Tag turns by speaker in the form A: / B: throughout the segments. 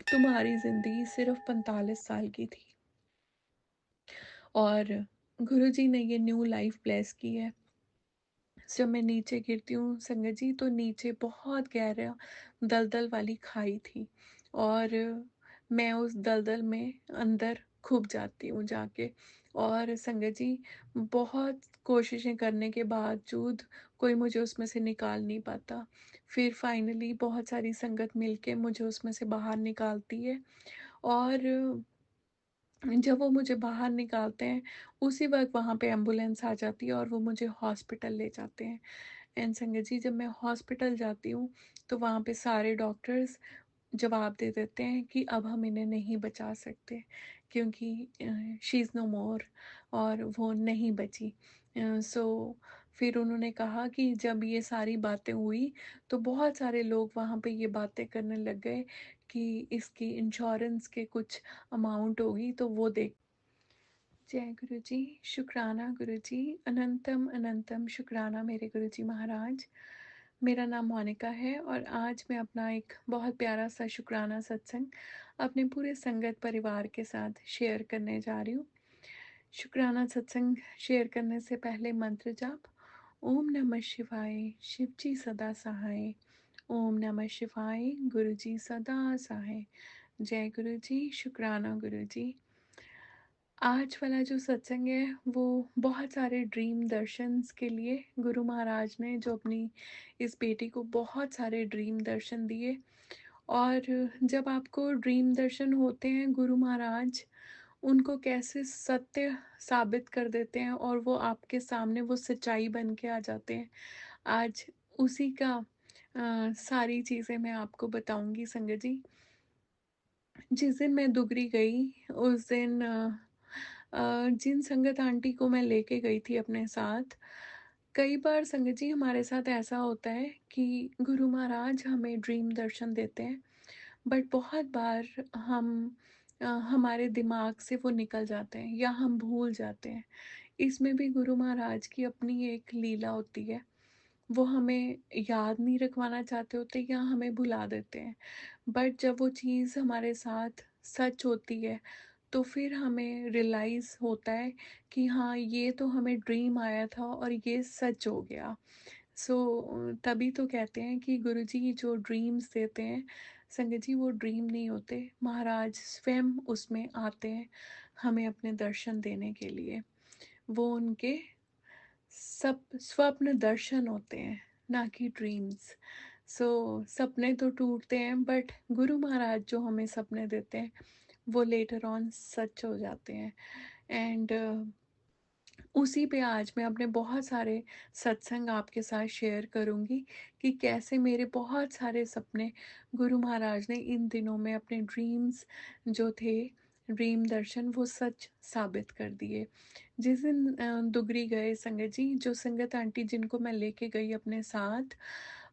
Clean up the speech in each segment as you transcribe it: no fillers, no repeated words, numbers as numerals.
A: तुम्हारी ज़िंदगी सिर्फ़ 45 साल की थी और गुरुजी ने ये न्यू लाइफ़ ब्लेस की है। जब मैं नीचे गिरती हूँ संगत जी, तो नीचे बहुत गहरा दलदल वाली खाई थी और मैं उस दलदल में अंदर खुब जाती हूँ जाके। और संगत जी, बहुत कोशिशें करने के बावजूद कोई मुझे उसमें से निकाल नहीं पाता। फिर फाइनली बहुत सारी संगत मिलके मुझे उसमें से बाहर निकालती है और जब वो मुझे बाहर निकालते हैं, उसी वक़्त वहाँ पे एम्बुलेंस आ जाती है और वो मुझे हॉस्पिटल ले जाते हैं। एंड संगत जी, जब मैं हॉस्पिटल जाती हूँ, तो वहाँ पे सारे डॉक्टर्स जवाब दे देते हैं कि अब हम इन्हें नहीं बचा सकते, क्योंकि शी इज़ नो मोर, और वो नहीं बची। सो फिर उन्होंने कहा कि जब ये सारी बातें हुई, तो बहुत सारे लोग वहाँ पे ये बातें करने लग गए कि इसकी इंश्योरेंस के कुछ अमाउंट होगी तो वो दे। जय गुरु जी, शुक्राना गुरु जी, अनंतम अनंतम शुक्राना मेरे गुरु जी महाराज। मेरा नाम मोनिका है और आज मैं अपना एक बहुत प्यारा सा शुक्राना सत्संग अपने पूरे संगत परिवार के साथ शेयर करने जा रही हूँ। शुक्राना सत्संग शेयर करने से पहले मंत्र जाप। ओम नमः शिवाय, शिव जी सदा सहाय। ओम नमः शिवाय, गुरु जी सदा सहाय। जय गुरु जी, शुक्राना गुरु जी। आज वाला जो सत्संग है वो बहुत सारे ड्रीम दर्शंस के लिए, गुरु महाराज ने जो अपनी इस बेटी को बहुत सारे ड्रीम दर्शन दिए। और जब आपको ड्रीम दर्शन होते हैं, गुरु महाराज उनको कैसे सत्य साबित कर देते हैं और वो आपके सामने वो सच्चाई बन के आ जाते हैं। आज उसी का सारी चीज़ें मैं आपको बताऊंगी संगत जी। जिस दिन मैं दुगरी गई, उस दिन जिन संगत आंटी को मैं लेके गई थी अपने साथ, कई बार संगत जी हमारे साथ ऐसा होता है कि गुरु महाराज हमें ड्रीम दर्शन देते हैं, बट बहुत बार हम हमारे दिमाग से वो निकल जाते हैं या हम भूल जाते हैं। इसमें भी गुरु महाराज की अपनी एक लीला होती है। वो हमें याद नहीं रखवाना चाहते होते या हमें भुला देते हैं। बट जब वो चीज़ हमारे साथ सच होती है, तो फिर हमें रियलाइज़ होता है कि हाँ, ये तो हमें ड्रीम आया था और ये सच हो गया। तभी तो कहते हैं कि गुरुजी जो ड्रीम्स देते हैं, संगत जी वो ड्रीम नहीं होते, महाराज स्वयं उसमें आते हैं हमें अपने दर्शन देने के लिए। वो उनके सब स्वप्न दर्शन होते हैं, ना कि ड्रीम्स। सपने तो टूटते हैं, बट गुरु महाराज जो हमें सपने देते हैं वो लेटर ऑन सच हो जाते हैं। एंड उसी पे आज मैं अपने बहुत सारे सत्संग आपके साथ शेयर करूंगी कि कैसे मेरे बहुत सारे सपने गुरु महाराज ने इन दिनों में अपने ड्रीम्स जो थे, ड्रीम दर्शन, वो सच साबित कर दिए। जिस दिन दुगरी गए संगत जी, जो संगत आंटी जिनको मैं लेके गई अपने साथ,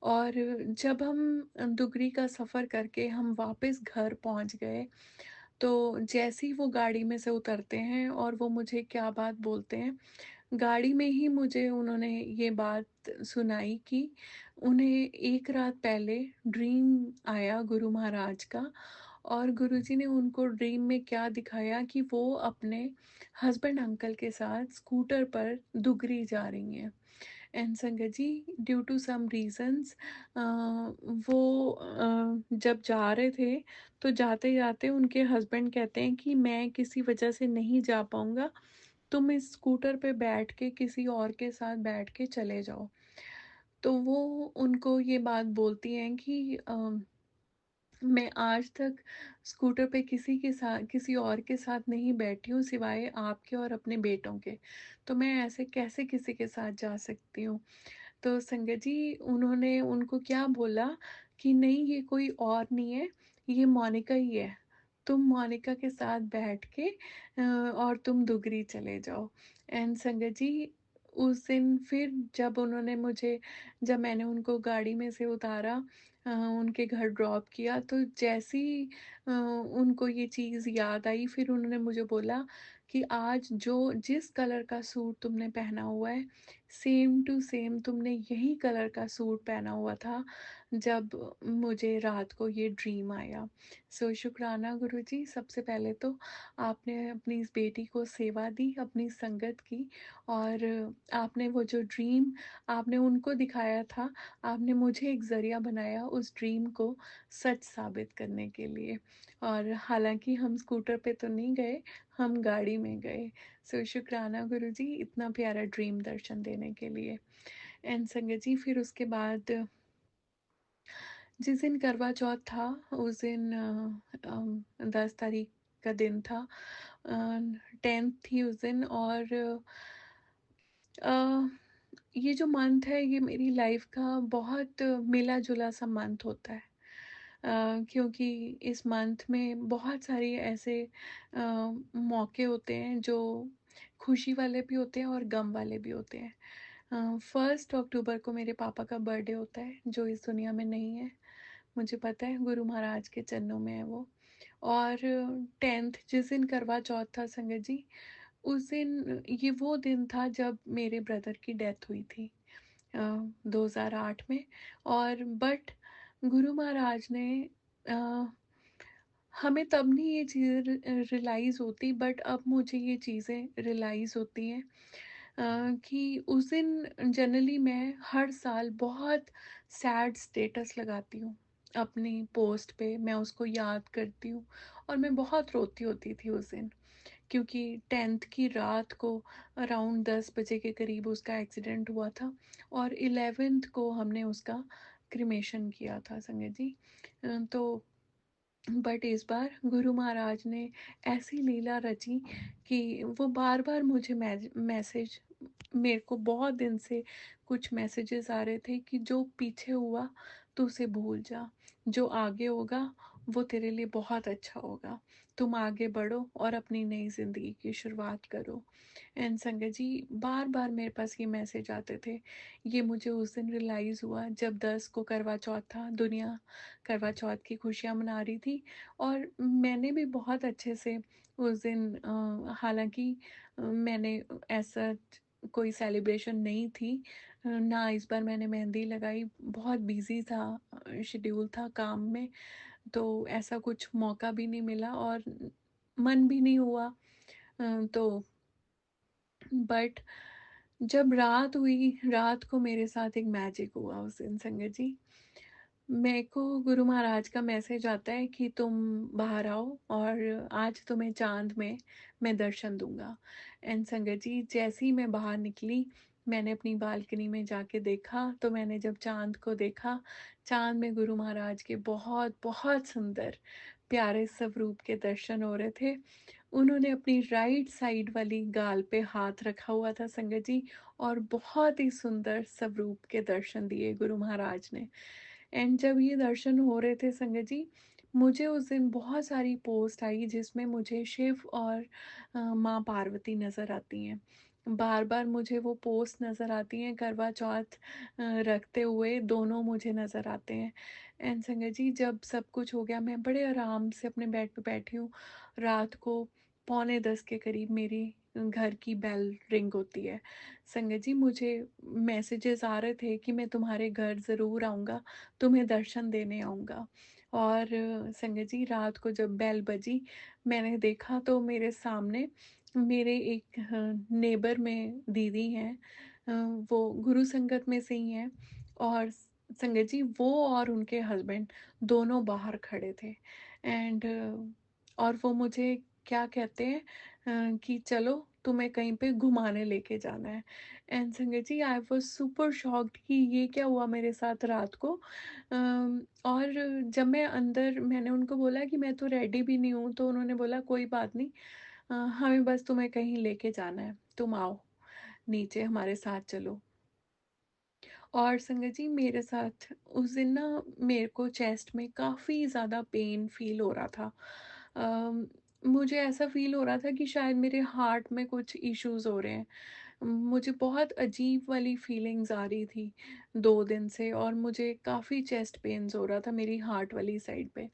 A: और जब हम दुगरी का सफ़र करके हम वापस घर पहुंच गए, तो जैसे ही वो गाड़ी में से उतरते हैं और वो मुझे क्या बात बोलते हैं, गाड़ी में ही मुझे उन्होंने ये बात सुनाई कि उन्हें एक रात पहले ड्रीम आया गुरु महाराज का, और गुरुजी ने उनको ड्रीम में क्या दिखाया कि वो अपने हस्बैंड अंकल के साथ स्कूटर पर दुगरी जा रही हैं। एंड संगत जी, ड्यू टू सम रीजंस वो जब जा रहे थे, तो जाते जाते उनके हस्बैंड कहते हैं कि मैं किसी वजह से नहीं जा पाऊंगा, तुम इस स्कूटर पे बैठ के किसी और के साथ बैठ के चले जाओ। तो वो उनको ये बात बोलती हैं कि मैं आज तक स्कूटर पे किसी के साथ, किसी और के साथ नहीं बैठी हूँ सिवाय आपके और अपने बेटों के, तो मैं ऐसे कैसे किसी के साथ जा सकती हूँ। तो संगत जी, उन्होंने उनको क्या बोला कि नहीं, ये कोई और नहीं है, ये मोनिका ही है, तुम मोनिका के साथ बैठ के और तुम दुगरी चले जाओ। एंड संगत जी, उस दिन फिर जब मैंने उनको गाड़ी में से उतारा, उनके घर ड्रॉप किया, तो जैसे ही उनको ये चीज़ याद आई, फिर उन्होंने मुझे बोला कि आज जो जिस कलर का सूट तुमने पहना हुआ है, सेम टू सेम तुमने यही कलर का सूट पहना हुआ था जब मुझे रात को ये ड्रीम आया। सो शुक्राना गुरुजी, सबसे पहले तो आपने अपनी इस बेटी को सेवा दी, अपनी संगत की, और आपने वो जो ड्रीम आपने उनको दिखाया था, आपने मुझे एक ज़रिया बनाया उस ड्रीम को सच साबित करने के लिए। और हालाँकि हम स्कूटर पे तो नहीं गए, हम गाड़ी में गए। सो शुक्राना गुरुजी, इतना प्यारा ड्रीम दर्शन देने के लिए। एंड संगत जी, फिर उसके बाद जिस दिन करवा चौथ था उस दिन 10 तारीख का दिन था, 10th थी उस दिन। और अ, ये जो मंथ है ये मेरी लाइफ का बहुत मिला जुला सा मंथ होता है, क्योंकि इस मंथ में बहुत सारी ऐसे मौके होते हैं जो खुशी वाले भी होते हैं और गम वाले भी होते हैं। 1 अक्टूबर को मेरे पापा का बर्थडे होता है जो इस दुनिया में नहीं है, मुझे पता है, गुरु महाराज के चरणों में है वो। और 10th जिस दिन करवा चौथ था संगत जी, उस दिन ये वो दिन था जब मेरे ब्रदर की डेथ हुई थी, 2008 में। और बट गुरु महाराज ने अ, हमें तब नहीं ये चीज़ें रियलाइज़ होती, बट अब मुझे ये चीज़ें रियलाइज़ होती हैं कि उस दिन जनरली मैं हर साल बहुत सैड स्टेटस लगाती हूँ अपनी पोस्ट पे, मैं उसको याद करती हूँ और मैं बहुत रोती होती थी उस दिन, क्योंकि 10th की रात को अराउंड 10 बजे के करीब उसका एक्सीडेंट हुआ था और 11th को हमने उसका क्रिमेशन किया था संगत जी। तो बट इस बार गुरु महाराज ने ऐसी लीला रची कि वो बार बार मुझे मैसेज, मेरे को बहुत दिन से कुछ मैसेजेस आ रहे थे कि जो पीछे हुआ तो उसे भूल जा, जो आगे होगा वो तेरे लिए बहुत अच्छा होगा, तुम आगे बढ़ो और अपनी नई ज़िंदगी की शुरुआत करो। एंड संगत जी, बार बार मेरे पास ये मैसेज आते थे। ये मुझे उस दिन रियलाइज़ हुआ जब 10 को करवा चौथ था, दुनिया करवा चौथ की खुशियाँ मना रही थी। और मैंने भी बहुत अच्छे से उस दिन, हालाँकि मैंने ऐसा कोई सेलिब्रेशन नहीं थी, ना इस बार मैंने मेहंदी लगाई, बहुत बिज़ी था, शेड्यूल था काम में, तो ऐसा कुछ मौका भी नहीं मिला और मन भी नहीं हुआ। तो बट जब रात हुई, रात को मेरे साथ एक मैजिक हुआ उस दिन संगत जी। मेरे को गुरु महाराज का मैसेज आता है कि तुम बाहर आओ और आज तुम्हें चांद में मैं दर्शन दूंगा। एंड संगत जी, जैसे ही मैं बाहर निकली, मैंने अपनी बालकनी में जाके देखा, तो मैंने जब चांद को देखा, चांद में गुरु महाराज के बहुत बहुत सुंदर प्यारे स्वरूप के दर्शन हो रहे थे। उन्होंने अपनी राइट साइड वाली गाल पे हाथ रखा हुआ था संगत जी, और बहुत ही सुंदर स्वरूप के दर्शन दिए गुरु महाराज ने। एंड जब ये दर्शन हो रहे थे संगत जी, मुझे उस दिन बहुत सारी पोस्ट आई जिसमें मुझे शिव और माँ पार्वती नज़र आती हैं। बार बार मुझे वो पोस्ट नज़र आती हैं, करवा चौथ रखते हुए दोनों मुझे नज़र आते हैं। एंड संगत जी, जब सब कुछ हो गया, मैं बड़े आराम से अपने बेड पे बैठी हूँ। रात को 9:45 के करीब मेरी घर की बेल रिंग होती है। संगत जी, मुझे मैसेजेस आ रहे थे कि मैं तुम्हारे घर ज़रूर आऊँगा, तुम्हें दर्शन देने आऊँगा। और संगत जी, रात को जब बेल बजी, मैंने देखा तो मेरे सामने मेरे एक नेबर में दीदी हैं, वो गुरु संगत में से ही हैं। और संगत जी, वो और उनके हस्बैंड दोनों बाहर खड़े थे। एंड और वो मुझे क्या कहते हैं कि चलो तुम्हें कहीं पे घुमाने लेके जाना है। एंड संगत जी, आई वाज सुपर शॉक्ड कि ये क्या हुआ मेरे साथ रात को। और जब मैं अंदर, मैंने उनको बोला कि मैं तो रेडी भी नहीं हूँ, तो उन्होंने बोला कोई बात नहीं, हमें बस तुम्हें कहीं लेके जाना है, तुम आओ नीचे हमारे साथ चलो। और संगत जी, मेरे साथ उस दिन ना मेरे को चेस्ट में काफ़ी ज़्यादा पेन फील हो रहा था। अम, मुझे ऐसा फील हो रहा था कि शायद मेरे हार्ट में कुछ इश्यूज हो रहे हैं। मुझे बहुत अजीब वाली फीलिंग्स आ रही थी 2 दिन से, और मुझे काफ़ी चेस्ट पेन्स हो रहा था मेरी हार्ट वाली साइड पे।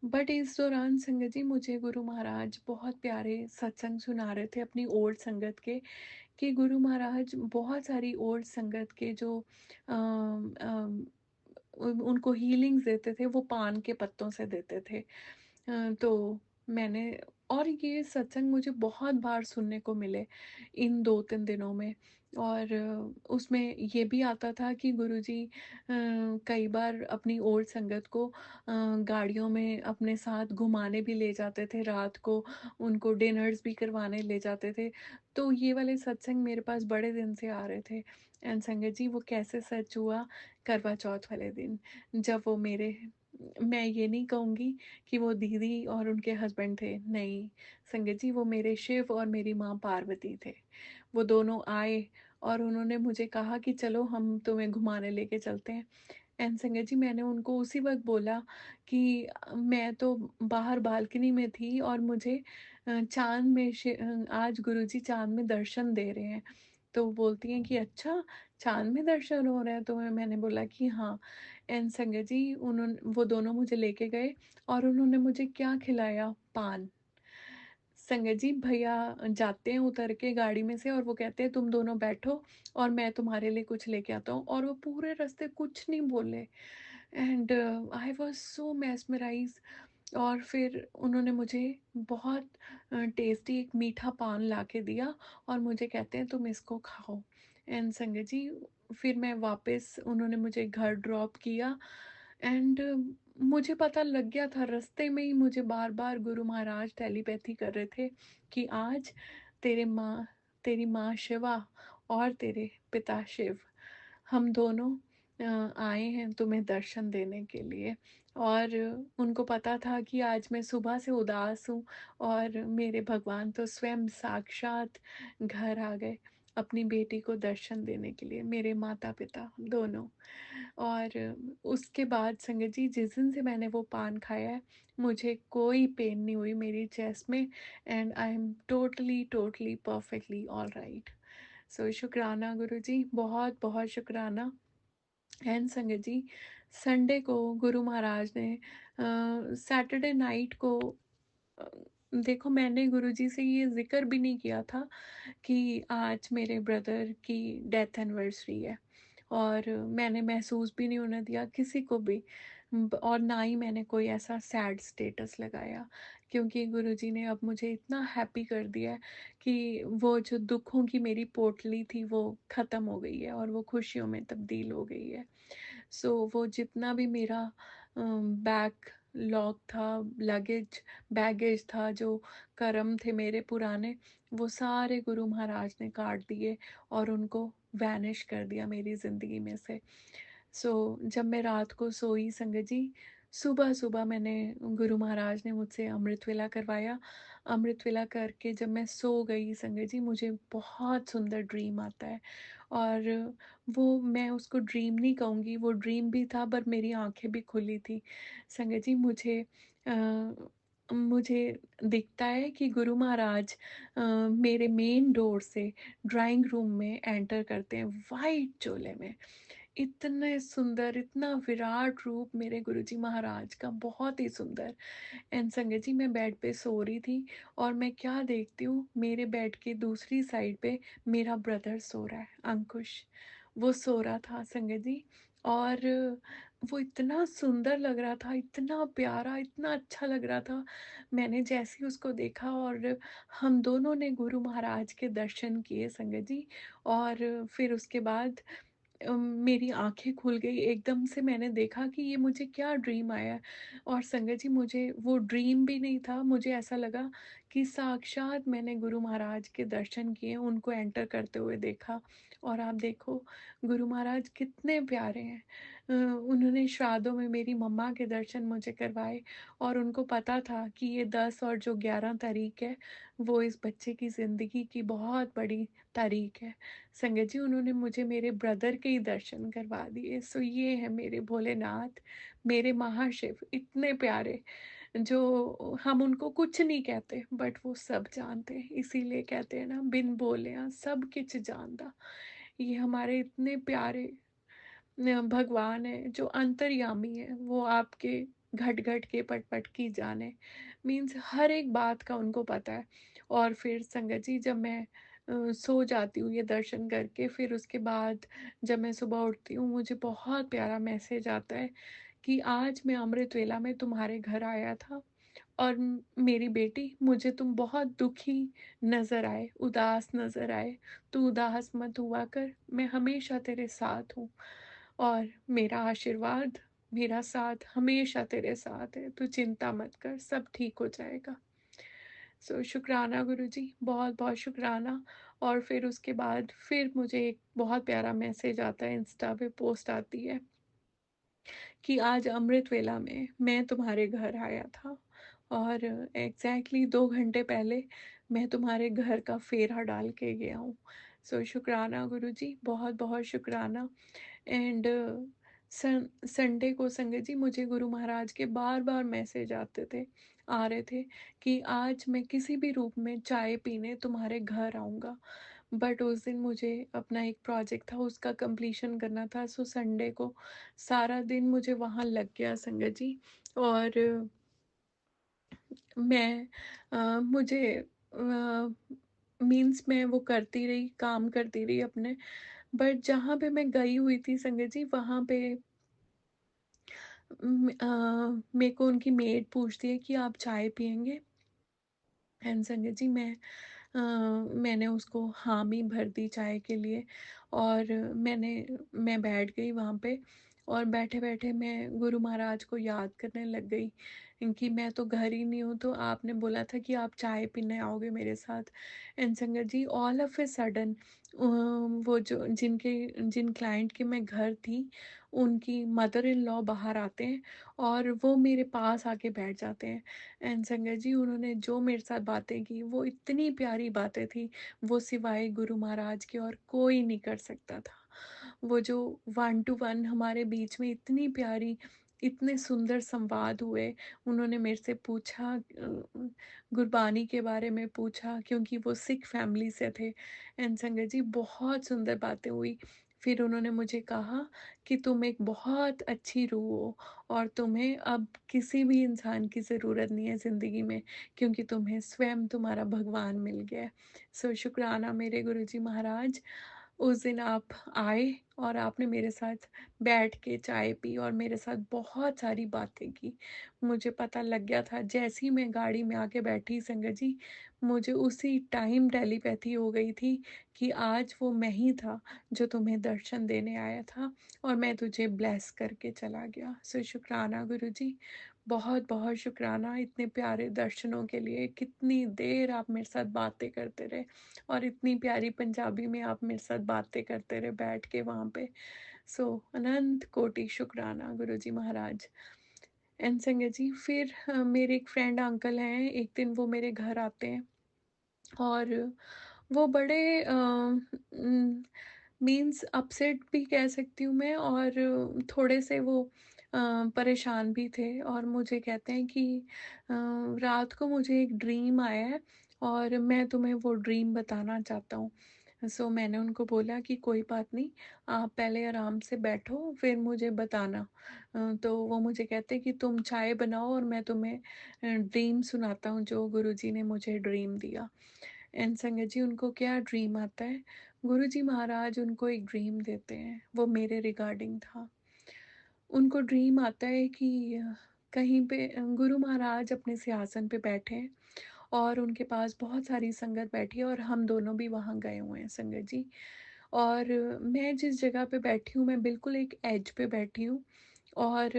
A: बट इस दौरान संगत जी, मुझे गुरु महाराज बहुत प्यारे सत्संग सुना रहे थे अपनी ओल्ड संगत के, कि गुरु महाराज बहुत सारी ओल्ड संगत के जो अम, अम, उनको हीलिंग्स देते थे, वो पान के पत्तों से देते थे। तो मैंने और ये सत्संग मुझे बहुत बार सुनने को मिले इन 2-3 दिनों में। और उसमें ये भी आता था कि गुरुजी कई बार अपनी ओल्ड संगत को गाड़ियों में अपने साथ घुमाने भी ले जाते थे, रात को उनको डिनर्स भी करवाने ले जाते थे। तो ये वाले सत्संग मेरे पास बड़े दिन से आ रहे थे। एंड संगत जी, वो कैसे सच हुआ करवा चौथ वाले दिन, जब वो मेरे, मैं ये नहीं कहूँगी कि वो दीदी और उनके हस्बैंड थे, नहीं संगत जी, वो मेरे शिव और मेरी माँ पार्वती थे। वो दोनों आए और उन्होंने मुझे कहा कि चलो हम तुम्हें घुमाने लेके चलते हैं। एंड संगत जी, मैंने उनको उसी वक़्त बोला कि मैं तो बाहर बालकनी में थी और मुझे चाँद में आज गुरुजी चाँद में दर्शन दे रहे हैं। तो वो बोलती हैं कि अच्छा, चाँद में दर्शन हो रहे हैं तुम्हें? मैंने बोला कि हाँ। एंड संगत जी, वो दोनों मुझे लेके गए और उन्होंने मुझे क्या खिलाया? पान। संगत जी, भैया जाते हैं उतर के गाड़ी में से और वो कहते हैं तुम दोनों बैठो और मैं तुम्हारे लिए कुछ लेके आता हूँ, और वो पूरे रास्ते कुछ नहीं बोले। And I was so mesmerize. और फिर उन्होंने मुझे बहुत टेस्टी एक मीठा पान ला के दिया और मुझे कहते हैं तुम इसको खाओ। एंड संगत जी, फिर मैं वापस, उन्होंने मुझे घर ड्रॉप किया। एंड मुझे पता लग गया था, रास्ते में ही मुझे बार बार गुरु महाराज टेलीपैथी कर रहे थे कि आज तेरी माँ शिवा और तेरे पिता शिव, हम दोनों आए हैं तुम्हें दर्शन देने के लिए। और उनको पता था कि आज मैं सुबह से उदास हूँ और मेरे भगवान तो स्वयं साक्षात घर आ गए अपनी बेटी को दर्शन देने के लिए, मेरे माता-पिता दोनों। और उसके बाद संगत जी, जिस दिन से मैंने वो पान खाया है, मुझे कोई पेन नहीं हुई मेरी चेस्ट में। And I am totally, totally perfectly alright. So शुक्राना गुरुजी, बहुत-बहुत शुक्राना। एंड संगत जी, संडे को गुरु महाराज ने सैटरडे नाइट को, अ, देखो मैंने गुरुजी से ये ज़िक्र भी नहीं किया था कि आज मेरे ब्रदर की डेथ एनिवर्सरी है, और मैंने महसूस भी नहीं होने दिया किसी को भी। और ना ही मैंने कोई ऐसा सैड स्टेटस लगाया, क्योंकि गुरुजी ने अब मुझे इतना हैप्पी कर दिया है कि वो जो दुखों की मेरी पोटली थी वो ख़त्म हो गई है और वो खुशियों में तब्दील हो गई है। सो वो जितना भी मेरा बैक लॉग था, लगेज बैगेज था, जो कर्म थे मेरे पुराने, वो सारे गुरु महाराज ने काट दिए और उनको वैनिश कर दिया मेरी ज़िंदगी में से। सो जब मैं रात को सोई संगत जी, सुबह-सुबह मैंने, गुरु महाराज ने मुझसे अमृत वेला करवाया। अमृत वेला करके जब मैं सो गई संगत जी, मुझे बहुत सुंदर ड्रीम आता है। और वो, मैं उसको ड्रीम नहीं कहूँगी, वो ड्रीम भी था पर मेरी आँखें भी खुली थी। संगत जी, मुझे दिखता है कि गुरु महाराज मेरे मेन डोर से ड्राइंग रूम में एंटर करते हैं वाइट चोले में। इतने सुंदर, इतना विराट रूप मेरे गुरुजी महाराज का, बहुत ही सुंदर। एंड संगत जी, मैं बेड पे सो रही थी और मैं क्या देखती हूँ, मेरे बेड की दूसरी साइड पे मेरा ब्रदर सो रहा है, अंकुश। वो सो रहा था संगत जी। और वो इतना सुंदर लग रहा था, इतना प्यारा, इतना अच्छा लग रहा था। मैंने जैसे ही उसको देखा और हम दोनों ने गुरु महाराज के दर्शन किए संगत जी। और फिर उसके बाद मेरी आँखें खुल गई, एकदम से मैंने देखा कि ये मुझे क्या ड्रीम आया है। और संगत जी, मुझे वो ड्रीम भी नहीं था, मुझे ऐसा लगा कि साक्षात मैंने गुरु महाराज के दर्शन किए, उनको एंटर करते हुए देखा। और आप देखो गुरु महाराज कितने प्यारे हैं। उन्होंने श्राद्धों में मेरी मम्मा के दर्शन मुझे करवाए, और उनको पता था कि ये 10 और जो 11 तारीख है, वो इस बच्चे की ज़िंदगी की बहुत बड़ी तारीख है। संगत जी, उन्होंने मुझे मेरे ब्रदर के ही दर्शन करवा दिए। सो ये है मेरे भोलेनाथ, मेरे महाशिव, इतने प्यारे, जो हम उनको कुछ नहीं कहते बट वो सब जानते हैं। इसीलिए कहते हैं ना, बिन बोलिया सब किछ जानदा। ये हमारे इतने प्यारे भगवान है जो अंतर्यामी है, वो आपके घट घट के पट पट की जाने, मीन्स हर एक बात का उनको पता है। और फिर संगत जी, जब मैं सो जाती हूँ ये दर्शन करके। फिर उसके बाद जब मैं सुबह उठती हूँ, मुझे बहुत प्यारा मैसेज आता है कि आज मैं अमृत वेला में तुम्हारे घर आया था और मेरी बेटी, मुझे तुम बहुत दुखी नज़र आए, उदास नज़र आए। तू उदास मत हुआ कर, मैं हमेशा तेरे साथ हूँ और मेरा आशीर्वाद, मेरा साथ हमेशा तेरे साथ है। तू चिंता मत कर, सब ठीक हो जाएगा। सो शुक्राना गुरुजी, बहुत-बहुत शुक्राना। और फिर उसके बाद फिर मुझे एक बहुत प्यारा मैसेज आता है, इंस्टा पे पोस्ट आती है कि आज अमृत वेला में मैं तुम्हारे घर आया था और एग्जैक्टली 2 घंटे पहले मैं तुम्हारे घर का फेरा डाल के गया हूँ। सो शुक्राना गुरुजी, बहुत-बहुत शुक्राना। एंड संडे को संगत जी, मुझे गुरु महाराज के बार-बार मैसेज आ रहे थे कि आज मैं किसी भी रूप में चाय पीने तुम्हारे घर आऊँगा। बट उस दिन मुझे अपना एक प्रोजेक्ट था, उसका कंप्लीशन करना था। सो संडे को सारा दिन मुझे वहाँ लग गया संगत जी। और मैं मुझे मीन्स मैं वो करती रही, काम करती रही अपने। बट जहाँ पे मैं गई हुई थी संगत जी, वहाँ पे मेरे को उनकी मेड पूछती है कि आप चाय पियेंगे? एंड संगत जी, मैंने उसको हामी भर दी चाय के लिए। और मैं बैठ गई वहाँ पे और बैठे-बैठे मैं गुरु महाराज को याद करने लग गई कि मैं तो घर ही नहीं हूँ, तो आपने बोला था कि आप चाय पीने आओगे मेरे साथ। एंड संगत जी, ऑल ऑफ ए सडन वो जो जिन क्लाइंट के मैं घर थी, उनकी मदर इन लॉ बाहर आते हैं और वो मेरे पास आके बैठ जाते हैं। एंड संगत जी, उन्होंने जो मेरे साथ बातें की, वो इतनी प्यारी बातें थी, वो सिवाय गुरु महाराज के और कोई नहीं कर सकता था। वो जो वन टू वन हमारे बीच में इतनी प्यारी, इतने सुंदर संवाद हुए। उन्होंने मेरे से पूछा, गुरबानी के बारे में पूछा, क्योंकि वो सिख फैमिली से थे। एंड संगत जी, बहुत सुंदर बातें हुई। फिर उन्होंने मुझे कहा कि तुम एक बहुत अच्छी रूह हो और तुम्हें अब किसी भी इंसान की ज़रूरत नहीं है ज़िंदगी में, क्योंकि तुम्हें स्वयं तुम्हारा भगवान मिल गया है। सो शुक्राना मेरे गुरुजी महाराज, उस दिन आप आए और आपने मेरे साथ बैठ के चाय पी और मेरे साथ बहुत सारी बातें की। मुझे पता लग गया था, जैसे ही मैं गाड़ी में आके बैठी संगत जी, मुझे उसी टाइम टेलीपैथी हो गई थी कि आज वो मैं ही था जो तुम्हें दर्शन देने आया था और मैं तुझे ब्लेस करके चला गया। सो शुक्राना गुरुजी, बहुत-बहुत शुक्राना इतने प्यारे दर्शनों के लिए। कितनी देर आप मेरे साथ बातें करते रहे और इतनी प्यारी पंजाबी में आप मेरे साथ बातें करते रहे बैठ के वहाँ पे। सो अनंत कोटि शुक्राना गुरुजी महाराज। एंड संगत जी, फिर मेरे एक फ्रेंड अंकल हैं, एक दिन वो मेरे घर आते हैं और वो बड़े मीन्स अपसेट भी कह सकती हूँ मैं, और थोड़े से वो परेशान भी थे और मुझे कहते हैं कि रात को मुझे एक ड्रीम आया है और मैं तुम्हें वो ड्रीम बताना चाहता हूँ। सो मैंने उनको बोला कि कोई बात नहीं, आप पहले आराम से बैठो फिर मुझे बताना। तो वो मुझे कहते हैं कि तुम चाय बनाओ और मैं तुम्हें ड्रीम सुनाता हूँ जो गुरुजी ने मुझे ड्रीम दिया। एंड संगत जी, उनको क्या ड्रीम आता है, गुरुजी महाराज उनको एक ड्रीम देते हैं, वो मेरे रिगार्डिंग था। उनको ड्रीम आता है कि कहीं पे गुरु महाराज अपने सिंहासन पे बैठे हैं और उनके पास बहुत सारी संगत बैठी है और हम दोनों भी वहाँ गए हुए हैं संगत जी। और मैं जिस जगह पे बैठी हूँ, मैं बिल्कुल एक एज पे बैठी हूँ और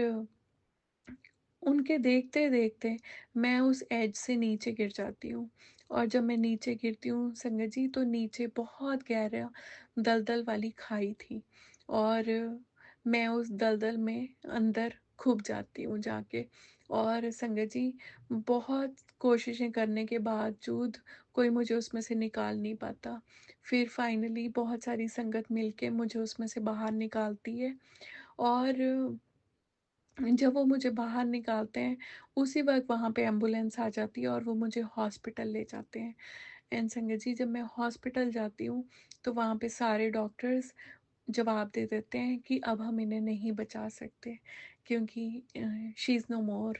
A: उनके देखते-देखते मैं उस एज से नीचे गिर जाती हूँ। और जब मैं नीचे गिरती हूँ संगत जी, तो नीचे बहुत गहरा दलदल वाली खाई थी और मैं उस दलदल में अंदर खुब जाती हूँ जाके। और संगत जी, बहुत कोशिशें करने के बावजूद कोई मुझे उसमें से निकाल नहीं पाता। फिर फाइनली बहुत सारी संगत मिलके मुझे उसमें से बाहर निकालती है और जब वो मुझे बाहर निकालते हैं, उसी वक़्त वहाँ पे एम्बुलेंस आ जाती है और वो मुझे हॉस्पिटल ले जाते हैं। एंड संगत जी, जब मैं हॉस्पिटल जाती हूँ, तो वहाँ पे सारे डॉक्टर्स जवाब दे देते हैं कि अब हम इन्हें नहीं बचा सकते, क्योंकि शी इज़ नो मोर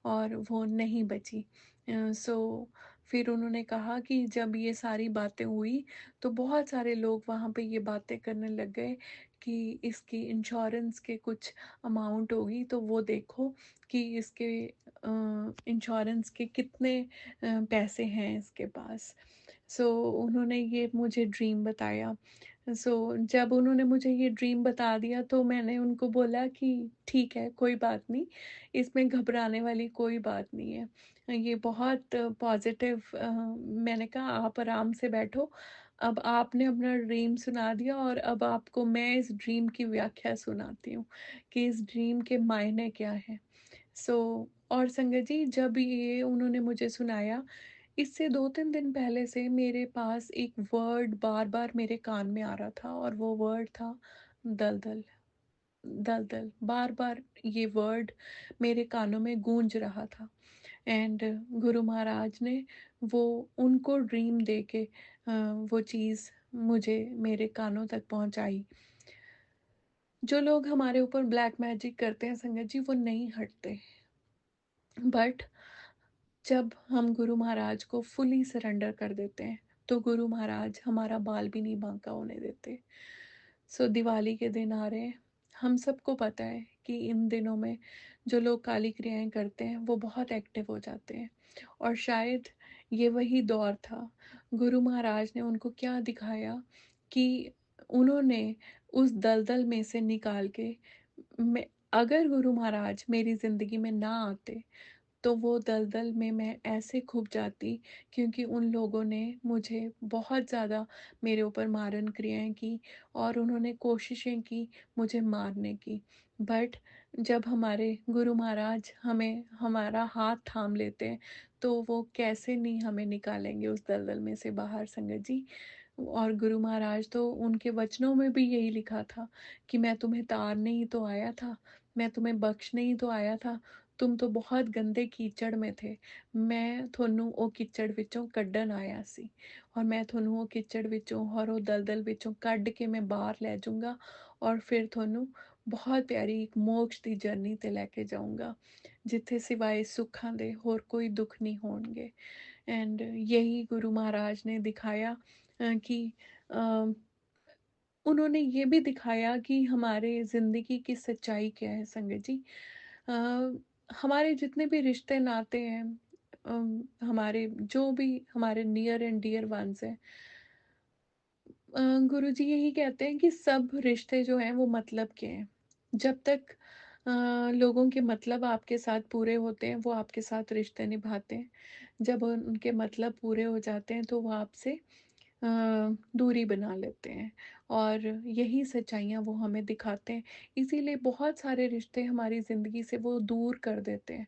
A: और वो नहीं बची। सो फिर उन्होंने कहा कि जब ये सारी बातें हुई, तो बहुत सारे लोग वहाँ पे ये बातें करने लग गए कि इसकी इंश्योरेंस के कुछ अमाउंट होगी, तो वो देखो कि इसके इंश्योरेंस के कितने पैसे हैं इसके पास। सो उन्होंने ये मुझे ड्रीम बताया। सो जब उन्होंने मुझे ये ड्रीम बता दिया, तो मैंने उनको बोला कि ठीक है, कोई बात नहीं, इसमें घबराने वाली कोई बात नहीं है। ये बहुत पॉज़िटिव मैंने कहा आप आराम से बैठो, अब आपने अपना ड्रीम सुना दिया और अब आपको मैं इस ड्रीम की व्याख्या सुनाती हूँ कि इस ड्रीम के मायने क्या हैं। और संगत जी, जब ये उन्होंने मुझे सुनाया, इससे 2-3 दिन पहले से मेरे पास एक वर्ड बार-बार मेरे कान में आ रहा था और वो वर्ड था दलदल, दलदल। बार-बार ये वर्ड मेरे कानों में गूंज रहा था। एंड गुरु महाराज ने वो उनको ड्रीम दे के वो चीज़ मुझे मेरे कानों तक पहुँचाई। जो लोग हमारे ऊपर ब्लैक मैजिक करते हैं संगत जी, वो नहीं हटते। बट जब हम गुरु महाराज को फुली सरेंडर कर देते हैं, तो गुरु महाराज हमारा बाल भी नहीं बांका होने देते। दिवाली के दिन आ रहे हैं। हम सबको पता है कि इन दिनों में जो लोग काली क्रियाएं करते हैं, वो बहुत एक्टिव हो जाते हैं और शायद ये वही दौर था। गुरु महाराज ने उनको क्या दिखाया कि उन्होंने उस दलदल में से निकाल के मैं अगर गुरु महाराज मेरी ज़िंदगी में ना आते, तो वो दलदल में मैं ऐसे खुभ जाती, क्योंकि उन लोगों ने मुझे बहुत ज़्यादा मेरे ऊपर मारन क्रियाएँ की और उन्होंने कोशिशें की मुझे मारने की। बट जब हमारे गुरु महाराज हमें हमारा हाथ थाम लेते हैं, तो वो कैसे नहीं हमें निकालेंगे उस दलदल में से बाहर संगत जी। और गुरु महाराज तो उनके वचनों में भी यही लिखा था कि मैं तुम्हें तारने ही तो आया था, मैं तुम्हें बख्शने ही तो आया था, तुम तो बहुत गंदे कीचड़ में थे, मैं थोनू ओ कीचड़ विचों कड्डन आया सी और मैं थोनू ओ कीचड़ विचों और ओ दलदल विचों कड्ड के मैं बाहर ले जाऊंगा और फिर थोनू बहुत प्यारी एक मोक्ष ਦੀ जर्नी ਤੇ ਲੈ ਕੇ ਜਾਊਂਗਾ, ਜਿੱਥੇ ਸਿਵਾਏ ਸੁੱਖਾਂ ਦੇ ਹੋਰ ਕੋਈ दुख नहीं होंगे। एंड यही गुरु महाराज ने दिखाया कि अ, उन्होंने ये भी दिखाया कि हमारे ज़िंदगी की सच्चाई क्या है संगत जी। अ, हमारे जितने भी रिश्ते नाते हैं, हमारे जो भी हमारे नियर एंड डियर वंस हैं, गुरुजी यही कहते हैं कि सब रिश्ते जो हैं वो मतलब के हैं। जब तक लोगों के मतलब आपके साथ पूरे होते हैं, वो आपके साथ रिश्ते निभाते हैं। जब उनके मतलब पूरे हो जाते हैं, तो वो आपसे अ, दूरी बना लेते हैं और यही सच्चाइयाँ वो हमें दिखाते हैं। इसीलिए बहुत सारे रिश्ते हमारी ज़िंदगी से वो दूर कर देते हैं,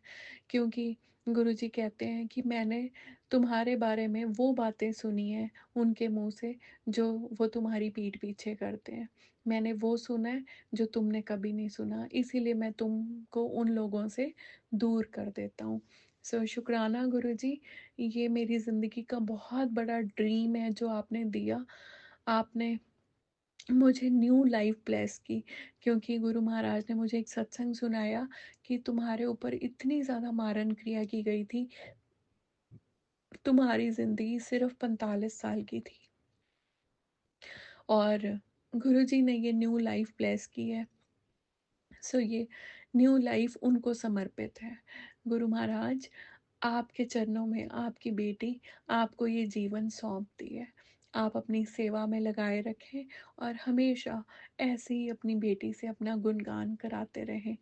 A: क्योंकि गुरुजी कहते हैं कि मैंने तुम्हारे बारे में वो बातें सुनी हैं उनके मुँह से, जो वो तुम्हारी पीठ पीछे करते हैं। मैंने वो सुना है जो तुमने कभी नहीं सुना, इसीलिए मैं तुमको उन लोगों से दूर कर देता हूँ। शुक्राना गुरुजी, ये मेरी ज़िंदगी का बहुत बड़ा ड्रीम है जो आपने दिया। आपने मुझे न्यू लाइफ ब्लेस की, क्योंकि गुरु महाराज ने मुझे एक सत्संग सुनाया कि तुम्हारे ऊपर इतनी ज़्यादा मारन क्रिया की गई थी, तुम्हारी ज़िंदगी सिर्फ 45 साल की थी और गुरुजी ने ये न्यू लाइफ ब्लेस की है। ये न्यू लाइफ उनको समर्पित है। गुरु महाराज, आपके चरणों में आपकी बेटी आपको ये जीवन सौंपती है। आप अपनी सेवा में लगाए रखें और हमेशा ऐसे ही अपनी बेटी से अपना गुणगान कराते रहें।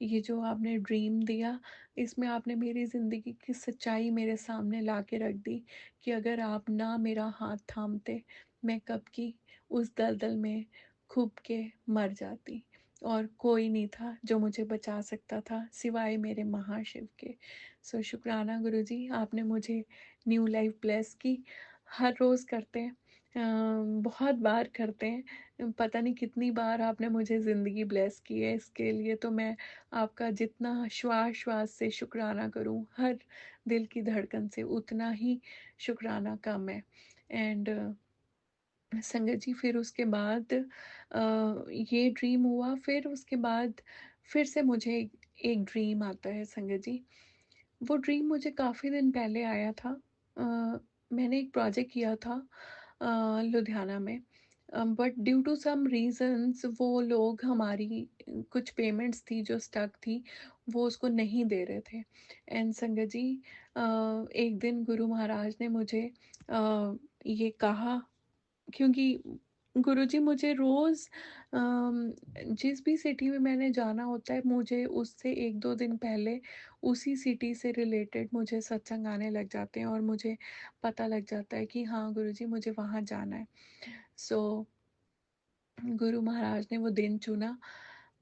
A: ये जो आपने ड्रीम दिया, इसमें आपने मेरी ज़िंदगी की सच्चाई मेरे सामने ला के रख दी कि अगर आप ना मेरा हाथ थामते, मैं कब की उस दलदल में खूब के मर जाती और कोई नहीं था जो मुझे बचा सकता था सिवाय मेरे महाशिव के। शुक्राना गुरुजी, आपने मुझे न्यू लाइफ ब्लेस की। हर रोज़ करते हैं, बहुत बार करते हैं, पता नहीं कितनी बार आपने मुझे ज़िंदगी ब्लेस की है। इसके लिए तो मैं आपका जितना श्वास श्वास से शुक्राना करूं, हर दिल की धड़कन से उतना ही शुक्राना कम है। एंड संगत जी, फिर उसके बाद ये ड्रीम हुआ, फिर उसके बाद फिर से मुझे एक ड्रीम आता है संगत जी। वो ड्रीम मुझे काफ़ी दिन पहले आया था अ, मैंने एक प्रोजेक्ट किया था लुधियाना में, but due to some reasons वो लोग हमारी कुछ पेमेंट्स थी जो स्टक थी, वो उसको नहीं दे रहे थे। एंड संगत जी, एक दिन गुरु महाराज ने मुझे ये कहा, क्योंकि गुरुजी मुझे रोज़ जिस भी सिटी में मैंने जाना होता है, मुझे उससे 1-2 दिन पहले उसी सिटी से रिलेटेड मुझे सत्संग आने लग जाते हैं और मुझे पता लग जाता है कि हाँ गुरुजी मुझे वहाँ जाना है। सो गुरु महाराज ने वो दिन चुना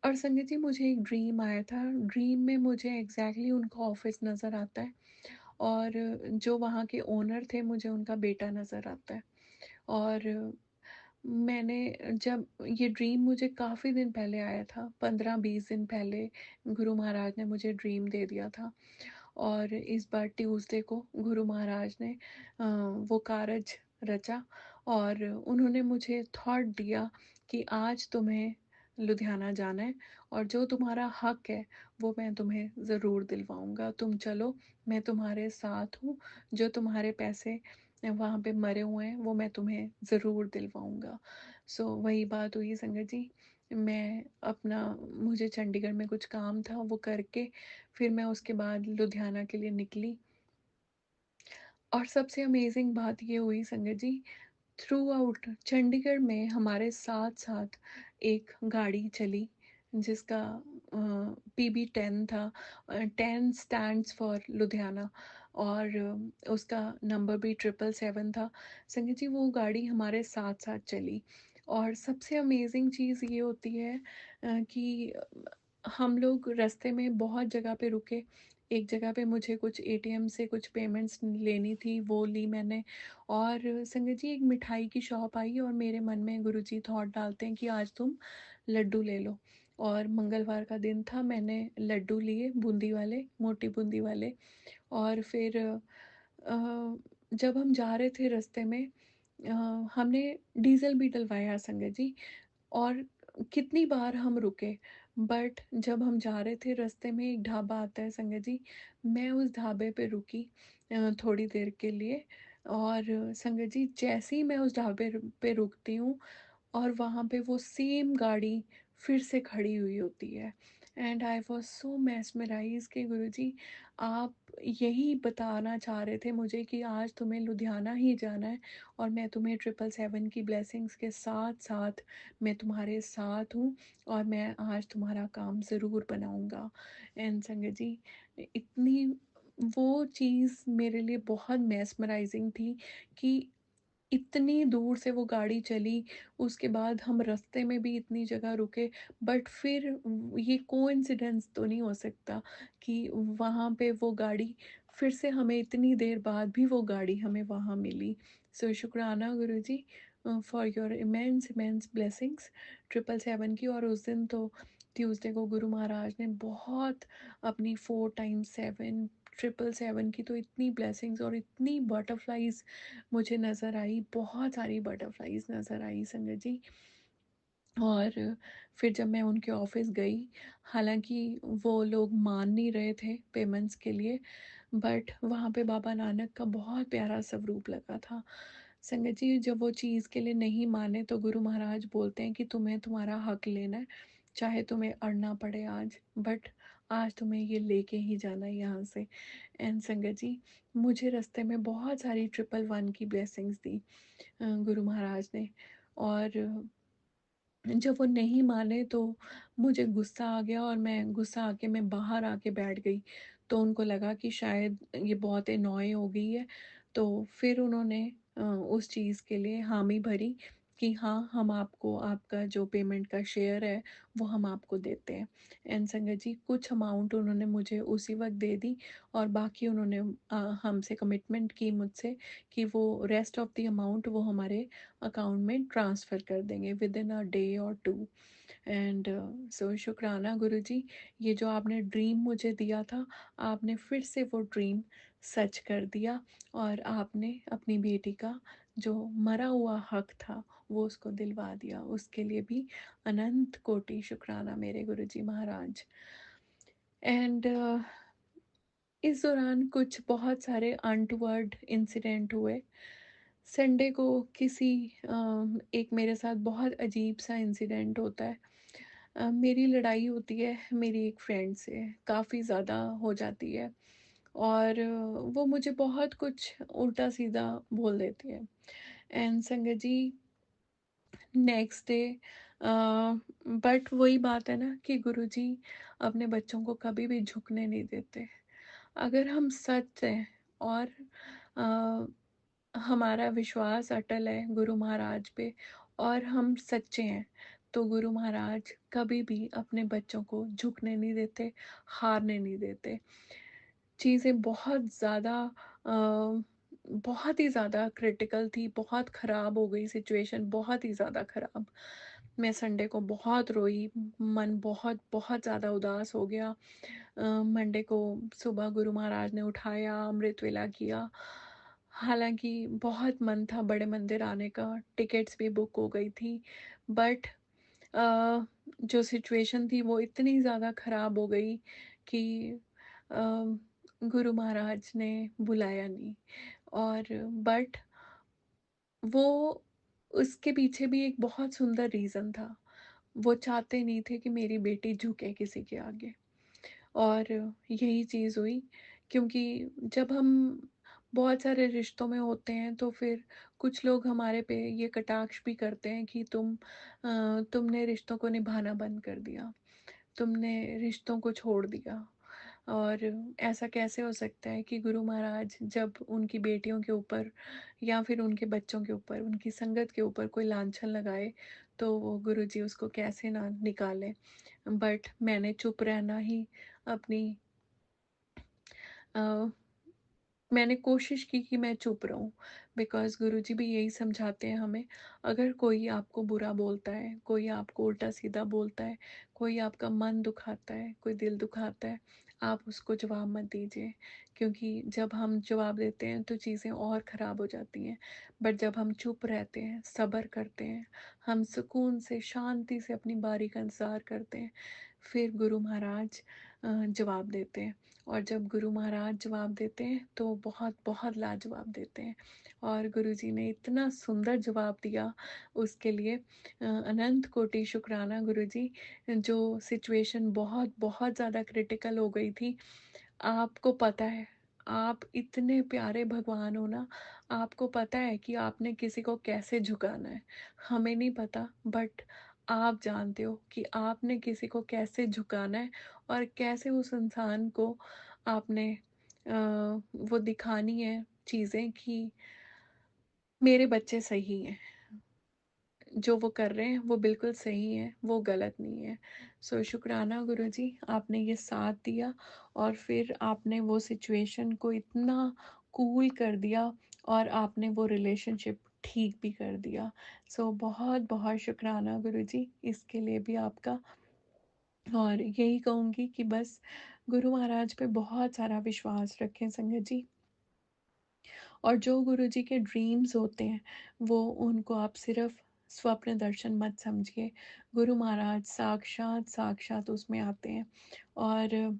A: और संगत जी मुझे एक ड्रीम आया था। ड्रीम में मुझे एग्ज़ैक्टली उनका ऑफ़िस नज़र आता है और जो वहाँ के ओनर थे मुझे उनका बेटा नज़र आता है। और मैंने जब ये ड्रीम मुझे काफ़ी दिन पहले आया था, 15-20 दिन पहले गुरु महाराज ने मुझे ड्रीम दे दिया था। और इस बार ट्यूसडे को गुरु महाराज ने वो कारज रचा और उन्होंने मुझे थॉट दिया कि आज तुम्हें लुधियाना जाना है और जो तुम्हारा हक है वो मैं तुम्हें ज़रूर दिलवाऊंगा। तुम चलो, मैं तुम्हारे साथ हूँ। जो तुम्हारे पैसे वहाँ पे मरे हुए हैं वो मैं तुम्हें ज़रूर दिलवाऊंगा। सो वही बात हुई संगत जी। मैं अपना मुझे चंडीगढ़ में कुछ काम था वो करके फिर मैं उसके बाद लुधियाना के लिए निकली। और सबसे अमेजिंग बात ये हुई संगत जी, थ्रू आउट चंडीगढ़ में हमारे साथ साथ एक गाड़ी चली जिसका PB10 था। 10 स्टैंड्स फॉर लुधियाना और उसका नंबर भी 777 था। संगत जी वो गाड़ी हमारे साथ साथ चली और सबसे अमेजिंग चीज़ ये होती है कि हम लोग रास्ते में बहुत जगह पे रुके। एक जगह पे मुझे कुछ ATM से कुछ पेमेंट्स लेनी थी, वो ली मैंने। और संगत जी एक मिठाई की शॉप आई और मेरे मन में गुरुजी थॉट डालते हैं कि आज तुम लड्डू ले लो। और मंगलवार का दिन था, मैंने लड्डू लिए बूंदी वाले, मोटी बूंदी वाले। और फिर जब हम जा रहे थे रास्ते में अ, हमने डीजल भी डलवाया संगत जी। और कितनी बार हम रुके, बट जब हम जा रहे थे रास्ते में एक ढाबा आता है संगत जी, मैं उस ढाबे पे रुकी थोड़ी देर के लिए। और संगत जी जैसे ही मैं उस ढाबे पे रुकती हूँ और वहाँ पे वो सेम गाड़ी फिर से खड़ी हुई होती है। एंड आई वॉज सो मैस्मराइज कि गुरुजी आप यही बताना चाह रहे थे मुझे कि आज तुम्हें लुधियाना ही जाना है और मैं तुम्हें 777 की ब्लेसिंग्स के साथ साथ मैं तुम्हारे साथ हूँ और मैं आज तुम्हारा काम ज़रूर बनाऊँगा। एंड संगत जी इतनी वो चीज़ मेरे लिए बहुत मैस्मराइजिंग थी कि इतनी दूर से वो गाड़ी चली, उसके बाद हम रास्ते में भी इतनी जगह रुके, बट फिर ये कोइंसिडेंस तो नहीं हो सकता कि वहाँ पे वो गाड़ी फिर से हमें इतनी देर बाद भी वो गाड़ी हमें वहाँ मिली। सो शुक्राना Guruji for your immense immense blessings 777 की। और उस दिन तो ट्यूसडे को गुरु महाराज ने बहुत अपनी 4 टाइम्स 7 777 की तो इतनी ब्लेसिंग्स और इतनी बटरफ्लाइज मुझे नज़र आई, बहुत सारी बटरफ्लाइज नज़र आई संगत जी। और फिर जब मैं उनके ऑफिस गई, हालांकि वो लोग मान नहीं रहे थे पेमेंट्स के लिए, बट वहाँ पे बाबा नानक का बहुत प्यारा स्वरूप लगा था। संगत जी जब वो चीज़ के लिए नहीं माने तो गुरु महाराज बोलते हैं कि तुम्हें तुम्हारा हक लेना है, चाहे तुम्हें अड़ना पड़े आज, बट आज तुम्हें ये लेके ही जाना है यहाँ से। एंड संगत जी मुझे रास्ते में बहुत सारी 111 की ब्लेसिंग्स दी गुरु महाराज ने। और जब वो नहीं माने तो मुझे गुस्सा आ गया और मैं गुस्सा आके मैं बाहर आके बैठ गई। तो उनको लगा कि शायद ये बहुत एनॉय हो गई है, तो फिर उन्होंने उस चीज़ के लिए हामी भरी कि हाँ हम आपको आपका जो पेमेंट का शेयर है वो हम आपको देते हैं। एंड संगत जी कुछ अमाउंट उन्होंने मुझे उसी वक्त दे दी और बाकी उन्होंने हमसे कमिटमेंट की मुझसे कि वो रेस्ट ऑफ द अमाउंट वो हमारे अकाउंट में ट्रांसफ़र कर देंगे विद इन अ डे और 2। एंड सो शुक्राना गुरुजी, ये जो आपने ड्रीम मुझे दिया था, आपने फिर से वो ड्रीम सच कर दिया और आपने अपनी बेटी का जो मरा हुआ हक था वो उसको दिलवा दिया। उसके लिए भी अनंत कोटि शुक्राना मेरे गुरुजी महाराज। एंड इस दौरान कुछ बहुत सारे अनटोवर्ड इंसिडेंट हुए। संडे को किसी एक मेरे साथ बहुत अजीब-सा इंसिडेंट होता है। मेरी लड़ाई होती है मेरी एक फ्रेंड से, काफ़ी ज़्यादा हो जाती है और वो मुझे बहुत कुछ उल्टा-सीधा बोल देती है। एंड संगत जी, नेक्स्ट डे अ, बट वही बात है ना कि गुरुजी अपने बच्चों को कभी भी झुकने नहीं देते। अगर हम सच हैं और अ, हमारा विश्वास अटल है गुरु महाराज पे और हम सच्चे हैं, तो गुरु महाराज कभी भी अपने बच्चों को झुकने नहीं देते, हारने नहीं देते। चीज़ें बहुत ही ज़्यादा क्रिटिकल थी, बहुत ख़राब हो गई सिचुएशन, बहुत ही ज़्यादा ख़राब। मैं संडे को बहुत रोई, मन बहुत ज़्यादा उदास हो गया। मंडे को सुबह गुरु महाराज ने उठाया, अमृत वेला किया। हालाँकि बहुत मन था बड़े मंदिर आने का, टिकट्स भी बुक हो गई थी, बट अ, जो सिचुएशन थी वो इतनी ज़्यादा ख़राब हो गई कि अ, गुरु महाराज ने बुलाया नहीं। और बट वो उसके पीछे भी एक बहुत सुंदर रीज़न था। वो चाहते नहीं थे कि मेरी बेटी झुके किसी के आगे। और यही चीज़ हुई, क्योंकि जब हम बहुत सारे रिश्तों में होते हैं तो फिर कुछ लोग हमारे पे ये कटाक्ष भी करते हैं कि तुमने रिश्तों को निभाना बंद कर दिया, तुमने रिश्तों को छोड़ दिया। और ऐसा कैसे हो सकता है कि गुरु महाराज जब उनकी बेटियों के ऊपर या फिर उनके बच्चों के ऊपर, उनकी संगत के ऊपर कोई लांछन लगाए, तो वो गुरुजी उसको कैसे ना निकालें। बट मैंने चुप रहना ही अपनी अ, मैंने कोशिश की कि मैं चुप रहूं, बिकॉज़ गुरुजी भी यही समझाते हैं हमें, अगर कोई आपको बुरा बोलता है, कोई आपको उल्टा सीधा बोलता है, कोई आपका मन दुखाता है, कोई दिल दुखाता है, आप उसको जवाब मत दीजिए, क्योंकि जब हम जवाब देते हैं तो चीज़ें और ख़राब हो जाती हैं। बट जब हम चुप रहते हैं, सब्र करते हैं, हम सुकून से शांति से अपनी बारी का इंतज़ार करते हैं, फिर गुरु महाराज जवाब देते हैं। और जब गुरु महाराज जवाब देते हैं तो बहुत बहुत लाजवाब देते हैं। और गुरुजी ने इतना सुंदर जवाब दिया, उसके लिए अनंत कोटि शुक्राना गुरुजी। जो सिचुएशन बहुत बहुत ज़्यादा क्रिटिकल हो गई थी, आपको पता है, आप इतने प्यारे भगवान हो ना, आपको पता है कि आपने किसी को कैसे झुकाना है। हमें नहीं पता, बट आप जानते हो कि आपने किसी को कैसे झुकाना है और कैसे उस इंसान को आपने वो दिखानी है चीज़ें कि मेरे बच्चे सही हैं। जो वो कर रहे हैं वो बिल्कुल सही है, वो गलत नहीं है। सो शुक्राना गुरुजी, आपने ये साथ दिया और फिर आपने वो सिचुएशन को इतना कूल कर दिया और आपने वो रिलेशनशिप ठीक भी कर दिया। सो बहुत-बहुत शुक्राना गुरुजी, इसके लिए भी आपका। और यही कहूँगी कि बस गुरु महाराज पे बहुत सारा विश्वास रखें संगत जी। और जो गुरुजी के ड्रीम्स होते हैं, वो उनको आप सिर्फ स्वप्न दर्शन मत समझिए। गुरु महाराज साक्षात साक्षात उसमें आते हैं। और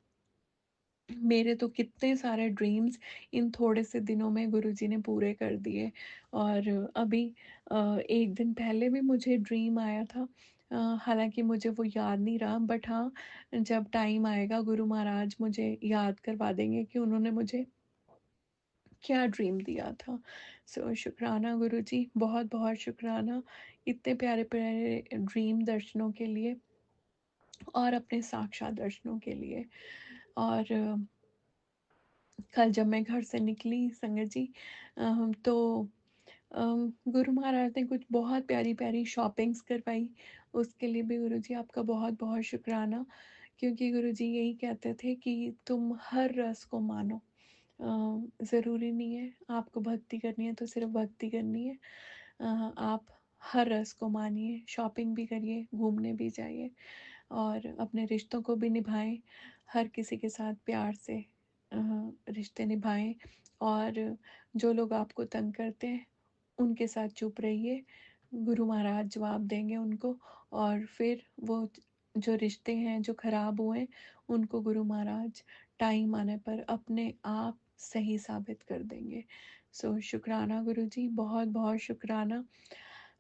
A: मेरे तो कितने सारे ड्रीम्स इन थोड़े से दिनों में गुरुजी ने पूरे कर दिए। और अभी एक दिन पहले भी मुझे ड्रीम आया था। हालांकि मुझे वो याद नहीं रहा, बट हाँ, जब टाइम आएगा गुरु महाराज मुझे याद करवा देंगे कि उन्होंने मुझे क्या ड्रीम दिया था। सो शुक्राना गुरुजी, बहुत बहुत शुक्राना इतने प्यारे प्यारे ड्रीम दर्शनों के लिए और अपने साक्षात दर्शनों के लिए। और कल जब मैं घर से निकली संगत जी, तो गुरु महाराज ने कुछ बहुत प्यारी प्यारी शॉपिंग्स करवाई। उसके लिए भी गुरुजी आपका बहुत बहुत शुक्राना, क्योंकि गुरुजी यही कहते थे कि तुम हर रस को मानो। ज़रूरी नहीं है आपको भक्ति करनी है तो सिर्फ भक्ति करनी है। आप हर रस को मानिए, शॉपिंग भी करिए, घूमने भी जाइए और अपने रिश्तों को भी निभाएं। हर किसी के साथ प्यार से रिश्ते निभाएं। और जो लोग आपको तंग करते हैं उनके साथ चुप रहिए, गुरु महाराज जवाब देंगे उनको। और फिर वो जो रिश्ते हैं जो खराब हुए उनको गुरु महाराज टाइम आने पर अपने आप सही साबित कर देंगे। सो शुक्राना गुरुजी, बहुत-बहुत शुक्राना।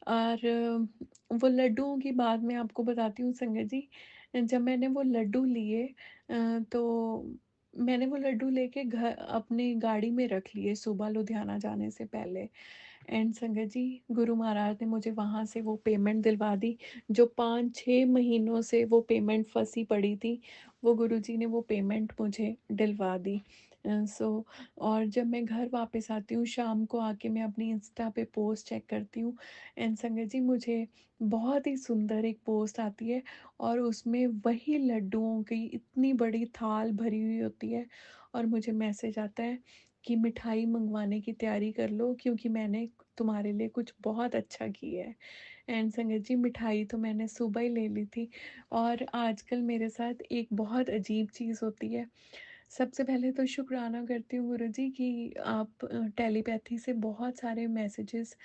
A: और वो लड्डुओं की बात मैं आपको बताती हूँ संगत जी। जब मैंने वो लड्डू लिए तो मैंने वो लड्डू लेके घर अपनी गाड़ी में रख लिए सुबह लुधियाना जाने से पहले। एंड संगत जी, गुरु महाराज ने मुझे वहाँ से वो पेमेंट दिलवा दी, जो 5-6 महीनों से वो पेमेंट फंसी पड़ी थी, वो गुरुजी ने वो पेमेंट मुझे दिलवा दी। सो और जब मैं घर वापस आती हूँ शाम को आके मैं अपनी इंस्टा पे पोस्ट चेक करती हूँ, एंड संगत जी मुझे बहुत ही सुंदर एक पोस्ट आती है और उसमें वही लड्डुओं की इतनी बड़ी थाल भरी हुई होती है और मुझे मैसेज आता है कि मिठाई मंगवाने की तैयारी कर लो क्योंकि मैंने तुम्हारे लिए कुछ बहुत अच्छा किया है। एंड संगत जी, मिठाई तो मैंने सुबह ही ले ली थी और आजकल मेरे साथ एक बहुत अजीब चीज़ होती है। सबसे पहले तो शुक्राना करती हूँ गुरुजी कि आप टेलीपैथी से बहुत सारे मैसेजेस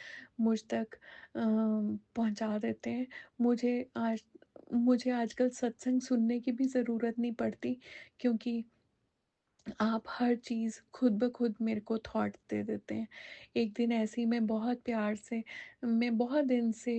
A: मुझ तक पहुँचा देते हैं। मुझे आज मुझे आजकल सत्संग सुनने की भी ज़रूरत नहीं पड़ती क्योंकि आप हर चीज़ खुद ब खुद मेरे को थॉट दे देते हैं। एक दिन ऐसे ही मैं बहुत दिन से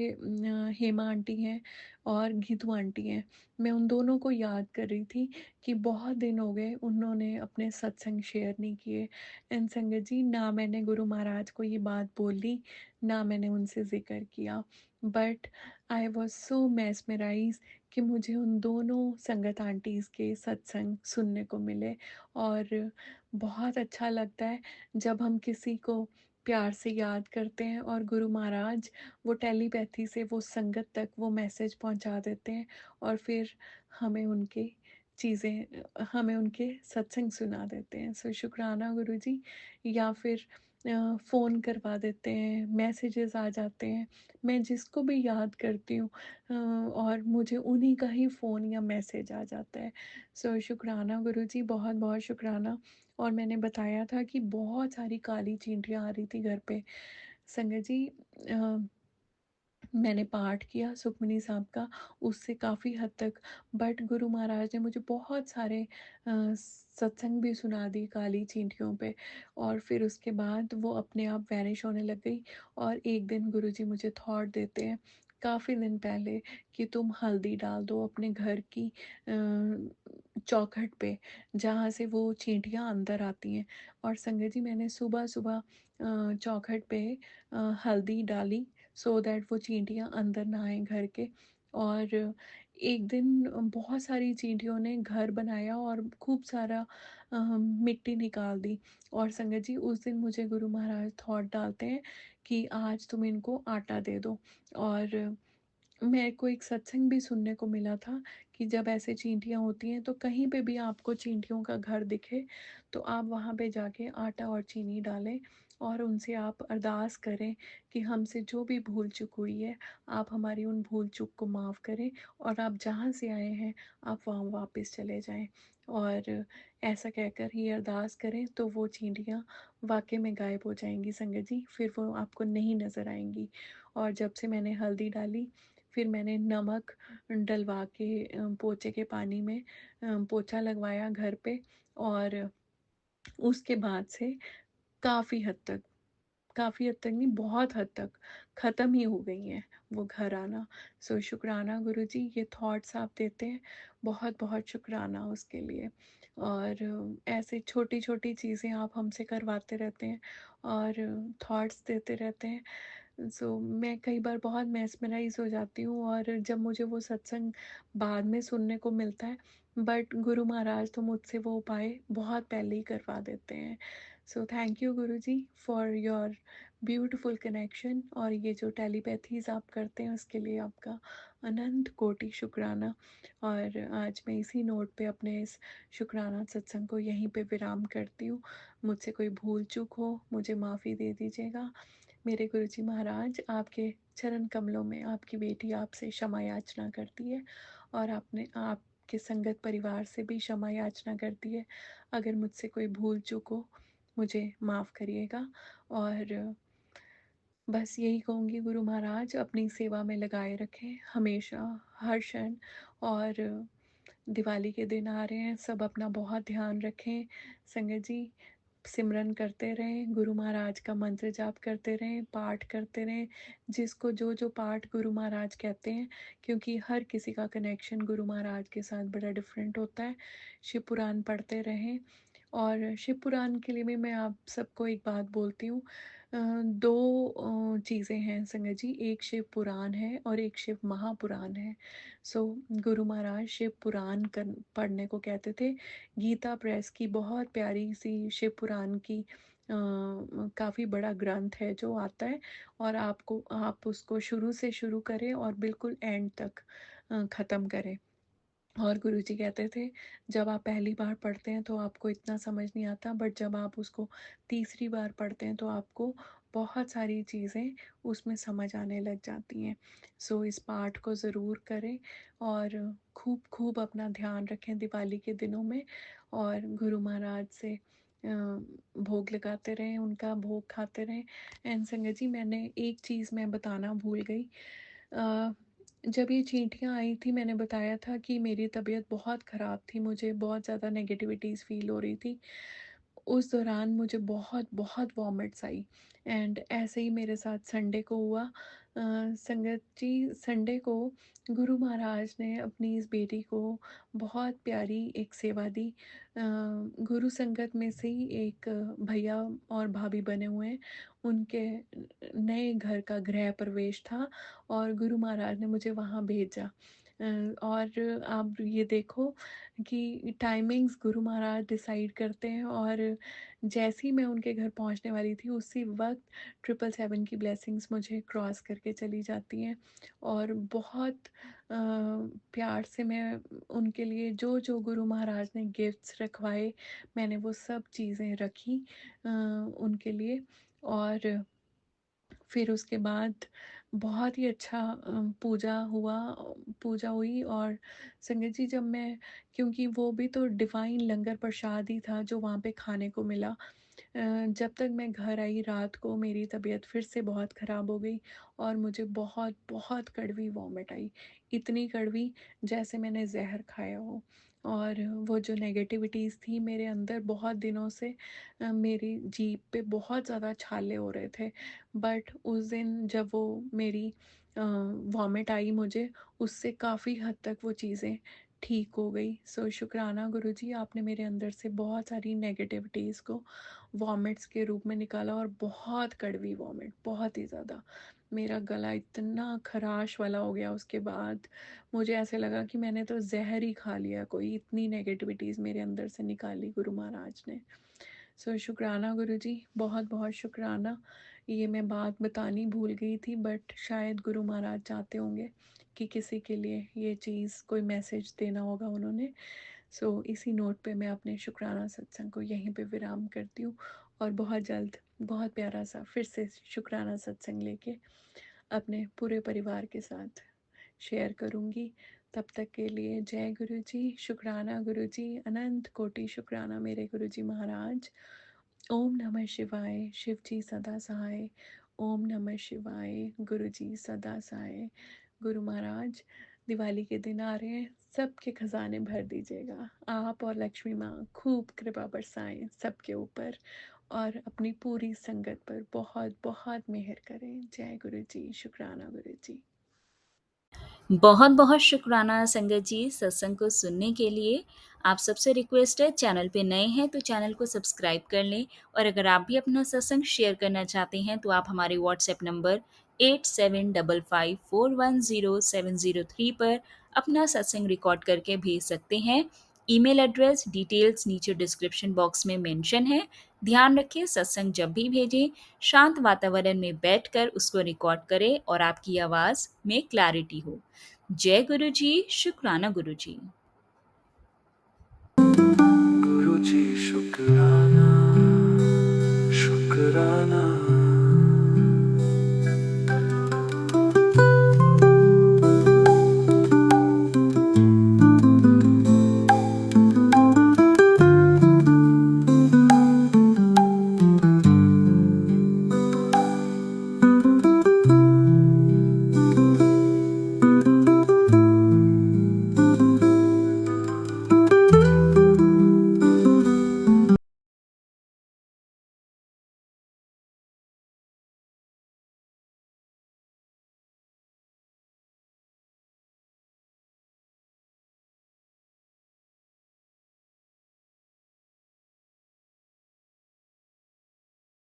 A: हेमा आंटी हैं और गीतू आंटी हैं, मैं उन दोनों को याद कर रही थी कि बहुत दिन हो गए उन्होंने अपने सत्संग शेयर नहीं किए। एंड संगत जी, ना मैंने गुरु महाराज को ये बात बोली, ना मैंने उनसे ज़िक्र किया। बट आई वाज़ सो मेस्मराइज़्ड कि मुझे उन दोनों संगत आंटीज़ के सत्संग सुनने को मिले। और बहुत अच्छा लगता है जब हम किसी को प्यार से याद करते हैं और गुरु महाराज वो टेलीपैथी से वो संगत तक वो मैसेज पहुंचा देते हैं और फिर हमें उनके हमें उनके सत्संग सुना देते हैं। सो शुक्राना गुरु जी। या फिर फ़ोन करवा देते हैं, मैसेजेस आ जाते हैं, मैं जिसको भी याद करती हूँ और मुझे उन्हीं का ही फ़ोन या मैसेज आ जाता है। सो शुक्राना गुरुजी, बहुत-बहुत शुक्राना। और मैंने बताया था कि बहुत सारी काली चींटियाँ आ रही थी घर पे। संगत जी, अ, मैंने पाठ किया सुखमनी साहब का, उससे काफ़ी हद तक, बट गुरु महाराज ने मुझे बहुत सारे सत्संग भी सुना दिए काली चींटियों पे और फिर उसके बाद वो अपने आप वैनिश होने लग गई। और एक दिन गुरुजी मुझे थॉट देते हैं काफ़ी दिन पहले कि तुम हल्दी डाल दो अपने घर की चौखट पे, जहाँ से वो चींटियाँ अंदर आती हैं। और संगत जी, मैंने सुबह-सुबह चौखट पे हल्दी डाली सो दैट वो चींटियाँ अंदर ना आएँ घर के। और एक दिन बहुत सारी चींटियों ने घर बनाया और खूब सारा मिट्टी निकाल दी। और संगत जी, उस दिन मुझे गुरु महाराज थॉट डालते हैं कि आज तुम इनको आटा दे दो। और मेरे को एक सत्संग भी सुनने को मिला था कि जब ऐसे चींटियाँ होती हैं तो कहीं पे भी आपको चींटियों का घर दिखे तो आप वहाँ पे जाके आटा और चीनी डालें और उनसे आप अरदास करें कि हमसे जो भी भूल चूक हुई है आप हमारी उन भूल चूक को माफ़ करें और आप जहाँ से आए हैं आप वहाँ वापस चले जाएं। और ऐसा कहकर ही अरदास करें तो वो चींटियाँ वाकई में गायब हो जाएंगी संगत जी, फिर वो आपको नहीं नज़र आएंगी। और जब से मैंने हल्दी डाली फिर मैंने नमक डलवा के पोछे के पानी में पोछा लगवाया घर पे। और उसके बाद से काफ़ी हद तक काफ़ी हद तक नहीं, बहुत हद तक ख़त्म ही हो गई हैं वो घर आना। सो शुक्राना गुरुजी, ये थॉट्स आप देते हैं, बहुत-बहुत शुक्राना उसके लिए। और ऐसे छोटी-छोटी चीज़ें आप हमसे करवाते रहते हैं और थॉट्स देते रहते हैं। सो मैं कई बार बहुत मेस्मराइज़ हो जाती हूँ और जब मुझे वो सत्संग बाद में सुनने को मिलता है, बट गुरु महाराज तो मुझसे वो उपाय बहुत पहले ही करवा देते हैं। So thank you Guruji for your beautiful connection और ये जो टेलीपैथीज़ आप करते हैं उसके लिए आपका अनंत कोटि शुक्राना। और आज मैं इसी नोट पे अपने इस शुक्राना सत्संग को यहीं पे विराम करती हूँ। मुझसे कोई भूल चूक हो मुझे माफ़ी दे दीजिएगा। मेरे गुरुजी महाराज, आपके चरण कमलों में आपकी बेटी आपसे क्षमा याचना करती है और आपने आपके संगत परिवार से भी क्षमा याचना करती है। अगर मुझसे कोई भूल चूक हो मुझे माफ़ करिएगा। और बस यही कहूँगी, गुरु महाराज अपनी सेवा में लगाए रखें हमेशा, हर क्षण। और दिवाली के दिन आ रहे हैं, सब अपना बहुत ध्यान रखें। संगत जी, सिमरन करते रहें, गुरु महाराज का मंत्र जाप करते रहें, पाठ करते रहें, जिसको जो जो पाठ गुरु महाराज कहते हैं, क्योंकि हर किसी का कनेक्शन गुरु महाराज के साथ बड़ा डिफरेंट होता है। शिव पुराण पढ़ते रहें। और शिव पुराण के लिए भी मैं आप सबको एक बात बोलती हूँ। दो चीज़ें हैं संगत जी, एक शिव पुराण है और एक शिव महापुराण है। सो गुरु महाराज शिव पुराण पढ़ने को कहते थे। गीता प्रेस की बहुत प्यारी सी शिव पुराण की काफ़ी बड़ा ग्रंथ है जो आता है, और आप उसको शुरू से शुरू करें और बिल्कुल एंड तक ख़त्म करें। और गुरुजी कहते थे, जब आप पहली बार पढ़ते हैं तो आपको इतना समझ नहीं आता, बट जब आप उसको तीसरी बार पढ़ते हैं तो आपको बहुत सारी चीज़ें उसमें समझ आने लग जाती हैं। सो इस पाठ को ज़रूर करें और खूब खूब अपना ध्यान रखें दिवाली के दिनों में, और गुरु महाराज से भोग लगाते रहें, उनका भोग खाते रहें। एंड संगत जी, मैंने एक चीज़ मैं बताना भूल गई। अ, जब ये चींटियाँ आई थी, मैंने बताया था कि मेरी तबीयत बहुत ख़राब थी, मुझे बहुत ज़्यादा नेगेटिविटीज़ फ़ील हो रही थी। उस दौरान मुझे बहुत बहुत वॉमिट्स आई, एंड ऐसे ही मेरे साथ संडे को हुआ। संगत जी, संडे को गुरु महाराज ने अपनी इस बेटी को बहुत प्यारी एक सेवा दी। गुरु संगत में से ही एक भैया और भाभी बने हुए हैं, उनके नए घर का गृह प्रवेश था और गुरु महाराज ने मुझे वहाँ भेजा। और आप ये देखो कि टाइमिंग्स गुरु महाराज डिसाइड करते हैं, और जैसे ही मैं उनके घर पहुंचने वाली थी उसी वक्त 777 की ब्लेसिंग्स मुझे क्रॉस करके चली जाती हैं। और बहुत प्यार से मैं उनके लिए जो जो गुरु महाराज ने गिफ्ट्स रखवाए, मैंने वो सब चीज़ें रखी उनके लिए। और फिर उसके बाद बहुत ही अच्छा पूजा हुई। और संगत जी, जब मैं, क्योंकि वो भी तो डिवाइन लंगर प्रसाद ही था जो वहाँ पे खाने को मिला। जब तक मैं घर आई रात को, मेरी तबीयत फिर से बहुत ख़राब हो गई और मुझे बहुत बहुत कड़वी वॉमिट आई, इतनी कड़वी जैसे मैंने जहर खाया हो। और वो जो नेगेटिविटीज़ थी मेरे अंदर बहुत दिनों से, मेरी जीभ पे बहुत ज़्यादा छाले हो रहे थे, बट उस दिन जब वो मेरी वॉमिट आई मुझे, उससे काफ़ी हद तक वो चीज़ें ठीक हो गई। सो शुक्राना गुरुजी, आपने मेरे अंदर से बहुत सारी नेगेटिविटीज़ को वॉमिट्स के रूप में निकाला, और बहुत कड़वी वॉमिट, बहुत ही ज़्यादा। मेरा गला इतना खराश वाला हो गया उसके बाद, मुझे ऐसे लगा कि मैंने तो जहर ही खा लिया कोई, इतनी नेगेटिविटीज़ मेरे अंदर से निकाली गुरु महाराज ने। सो शुक्राना गुरुजी, बहुत बहुत शुक्राना। ये मैं बात बतानी भूल गई थी, बट शायद गुरु महाराज चाहते होंगे कि किसी के लिए ये चीज़, कोई मैसेज देना होगा उन्होंने। सो इसी नोट पे मैं अपने शुक्राना सत्संग को यहीं पे विराम करती हूँ, और बहुत जल्द बहुत प्यारा सा फिर से शुक्राना सत्संग लेके अपने पूरे परिवार के साथ शेयर करूँगी। तब तक के लिए जय गुरु जी, शुक्राना गुरु जी, अनंत कोटि शुक्राना मेरे गुरु जी महाराज। ओम नमः शिवाय, शिव जी सदा सहाय। ओम नमः शिवाय, गुरु जी सदा सहाय। गुरु महाराज, दिवाली के दिन आ रहे हैं, सबके खजाने भर दीजिएगा, आप और लक्ष्मी माँ खूब कृपा बरसाएं सबके ऊपर, और अपनी पूरी संगत पर बहुत बहुत मेहर करें। जय गुरु जी, शुक्राना गुरु जी।
B: बहुत बहुत शुक्राना संगत जी सत्संग को सुनने के लिए। आप सबसे रिक्वेस्ट है, चैनल पे नए हैं तो चैनल को सब्सक्राइब कर लें, और अगर आप भी अपना सत्संग शेयर करना चाहते हैं तो आप हमारे व्हाट्सएप नंबर 8755410703 पर अपना सत्संग रिकॉर्ड करके भेज सकते हैं। ईमेल एड्रेस डिटेल्स नीचे डिस्क्रिप्शन बॉक्स में मेंशन है। ध्यान रखें, सत्संग जब भी भेजें शांत वातावरण में बैठकर उसको रिकॉर्ड करें और आपकी आवाज़ में क्लैरिटी हो। जय गुरु जी, शुक्राना गुरु जी।
C: गुरु जी शुक्राना, शुक्राना